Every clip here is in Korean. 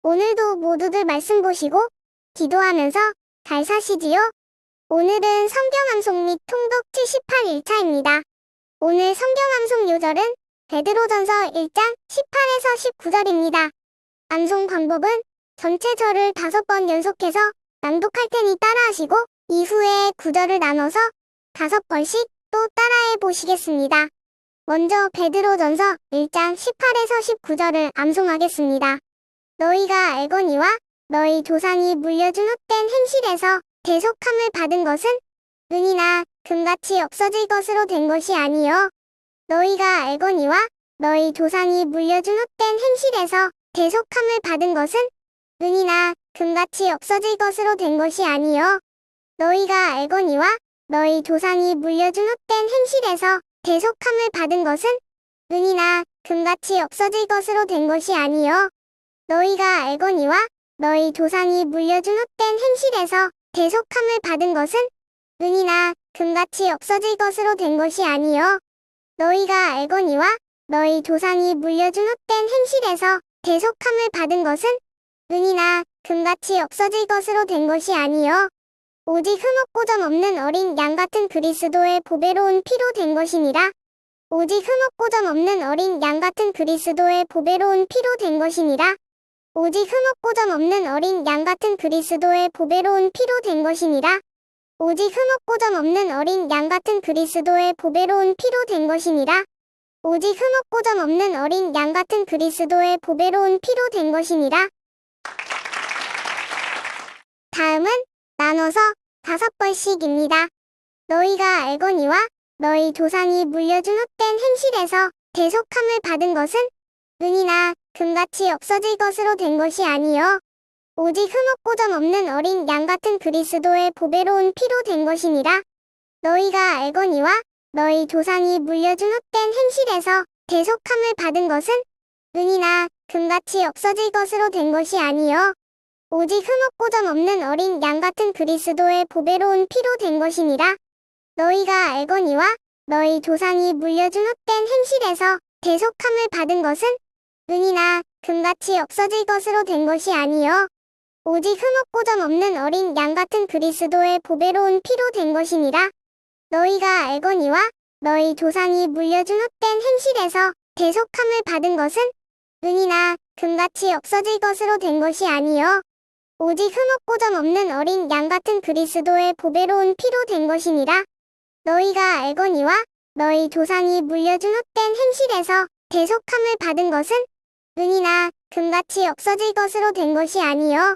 오늘도 모두들 말씀 보시고 기도하면서 잘 사시지요? 오늘은 성경암송 및 통독 78일차입니다. 오늘 성경암송 요절은 베드로전서 1장 18에서 19절입니다. 암송 방법은 전체 절을 5번 연속해서 낭독할 테니 따라하시고 이후에 구절을 나눠서 5번씩 또 따라해 보시겠습니다. 먼저 베드로전서 1장 18에서 19절을 암송하겠습니다. 너희가 알거니와 너희 조상이 물려준 헛된 행실에서 대속함을 받은 것은 은이나 금같이 없어질 것으로 된 것이 아니요 너희가 알거니와 너희 조상이 물려준 헛된 행실에서 대속함을 받은 것은 은이나 금같이 없어질 것으로 된 것이 아니요 너희가 알거니와 너희 조상이 물려준 헛된 행실에서 대속함을 받은 것은 은이나 금같이 없어질 것으로 된 것이 아니요 너희가 알거니와 너희 조상이 물려준 헛된 행실에서 대속함을 받은 것은 은이나 금같이 없어질 것으로 된 것이 아니요 너희가 알거니와 너희 조상이 물려준 헛된 행실에서 대속함을 받은 것은 은이나 금같이 없어질 것으로 된 것이 아니요 오직 흠없고 점 없는 어린 양 같은 그리스도의 보배로운 피로 된 것이니라. 오직 흠없고 점 없는 어린 양 같은 그리스도의 보배로운 피로 된 것이니라. 오직 흠없고 점 없는 어린 양 같은 그리스도의 보배로운 피로 된 것이니라. 오직 흠없고 점 없는 어린 양 같은 그리스도의 보배로운 피로 된 것이니라. 오직 흠없고 점 없는 어린 양 같은 그리스도의 보배로운 피로 된 것이니라. 다음은 나눠서 5번씩입니다. 너희가 알거니와 너희 조상이 물려준 헛된 행실에서 대속함을 받은 것은 은이나 금같이 없어질 것으로 된 것이 아니요 오직 흠없고 점 없는 어린 양 같은 그리스도의 보배로운 피로 된 것이니라. 너희가 알거니와 너희 조상이 물려준 헛된 행실에서 대속함을 받은 것은 은이나 금같이 없어질 것으로 된 것이 아니요 오직 흠없고 점 없는 어린 양 같은 그리스도의 보배로운 피로 된 것이니라. 너희가 알거니와 너희 조상이 물려준 헛된 행실에서 대속함을 받은 것은 은이나 금같이 없어질 것으로 된 것이 아니요 오직 흠없고 점 없는 어린 양 같은 그리스도의 보배로운 피로 된 것이니라. 너희가 알거니와 너희 조상이 물려준 헛된 행실에서 대속함을 받은 것은 은이나 금같이 없어질 것으로 된 것이 아니요 오직 흠없고 점 없는 어린 양 같은 그리스도의 보배로운 피로 된 것이니라. 너희가 알거니와 너희 조상이 물려준 헛된 행실에서 대속함을 받은 것은 은이나 금같이 없어질 것으로 된 것이 아니요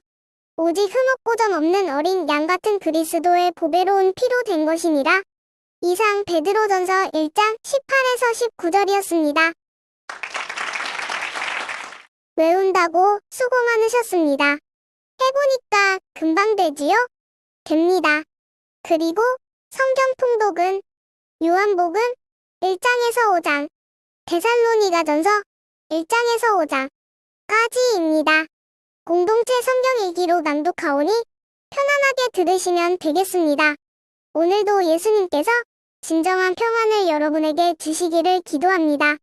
오직 흠없고 점 없는 어린 양 같은 그리스도의 보배로운 피로 된 것이니라. 이상 베드로전서 1장 18에서 19절이었습니다. 외운다고 수고 많으셨습니다. 해보니까 금방 되지요? 됩니다. 그리고 성경 통독은 요한복음 1장에서 5장, 데살로니가전서 1장에서 5장까지입니다. 공동체 성경 일기로 낭독하오니 편안하게 들으시면 되겠습니다. 오늘도 예수님께서 진정한 평안을 여러분에게 주시기를 기도합니다.